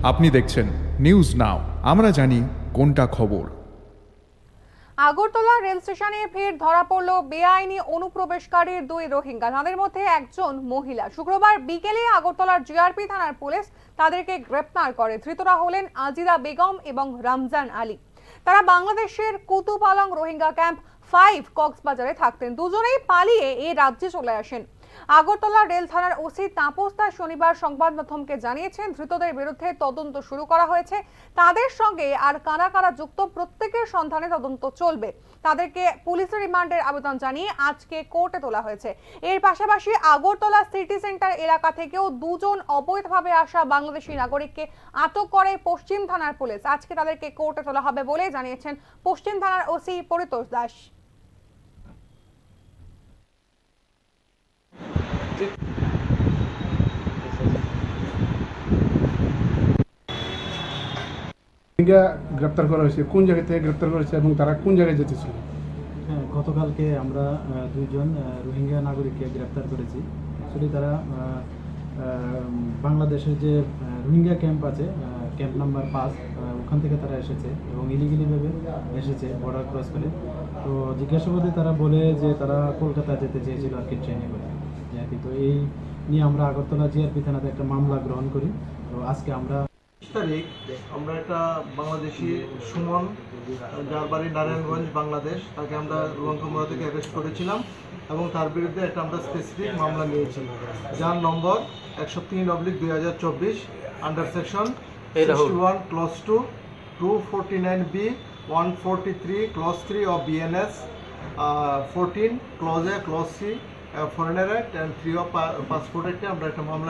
আপনি দেখছেন news now, আমরা জানি কোনটা খবর। আগরতলা রেল স্টেশনে ফের ধরা পড়ল বেআইনি অনুপ্রবেশকারীর দুই রোহিঙ্গা। তাদের মধ্যে একজন মহিলা। শুক্রবার বিকেলে আগরতলার জিআরপি থানার পুলিশ তাদেরকে গ্রেপ্তার করে। ধৃতরা হলেন আজিদা বেগম এবং রমজান আলী। তারা বাংলাদেশের কুতুপালং রোহিঙ্গা ক্যাম্প 5 কক্সবাজারে থাকতেন। দুজনেই পালিয়ে এই রাজ্যে চলে আসেন। আগরতলা রেল থানার ওসি তাপস দাস শনিবার সংবাদ মাধ্যমকে জানিয়েছেন, ধৃতদের বিরুদ্ধে তদন্ত শুরু করা হয়েছে। তাদের সঙ্গে আর কারা কারা যুক্ত প্রত্যেকের সন্ধানে তদন্ত চলবে। তাদেরকে পুলিশের রিমান্ডের আবেদন জানিয়ে আজকে কোর্টে তোলা হয়েছে। এর পাশাপাশি আগরতলা সিটি সেন্টার এলাকা থেকেও দুজন অবৈধভাবে আসা বাংলাদেশি নাগরিককে আটক করে পশ্চিম থানার পুলিশ। আজকে তাদেরকে কোর্টে তোলা হবে বলে জানিয়েছেন পশ্চিম থানার ওসি পরিতোষ দাস। রোহিঙ্গা গ্রেপ্তার করা হয়েছে, কোন জায়গা থেকে গ্রেপ্তার করা হয়েছে এবং তারা কোন জায়গায় যেতেছিল? হ্যাঁ, গতকালকে আমরা দুইজন রোহিঙ্গা নাগরিককে গ্রেপ্তার করেছি। অ্যাকচুয়ালি তারা বাংলাদেশের যে রোহিঙ্গা ক্যাম্প আছে, ক্যাম্প নাম্বার 5, ওখান থেকে তারা এসেছে এবং ইলিগালিভাবে এসেছে বর্ডার ক্রস করে। তো জিজ্ঞাসাবাদে তারা বলে যে তারা কলকাতা যেতে চেয়েছিল আর কি, ট্রেনে করে আর কি। তো এই নিয়ে আমরা আগরতলা জিআরপি থানাতে একটা মামলা গ্রহণ করি। তো আজকে আমরা তারিখ আমরা একটা বাংলাদেশি সুমন, যার বাড়ি নারায়ণগঞ্জ বাংলাদেশ, তাকে আমরা রুয়াংকামুড়া থেকে অ্যারেস্ট করেছিলাম এবং তার বিরুদ্ধে একটা আমরা স্পেসিফিক মামলা নিয়েছি, যার নম্বর 103/2024 under section 61 clause 2 249B 143 clause 3 of BNS 14 clause A clause C foreigner act and 3 of passport অ্যাক্টে আমরা একটা মামলা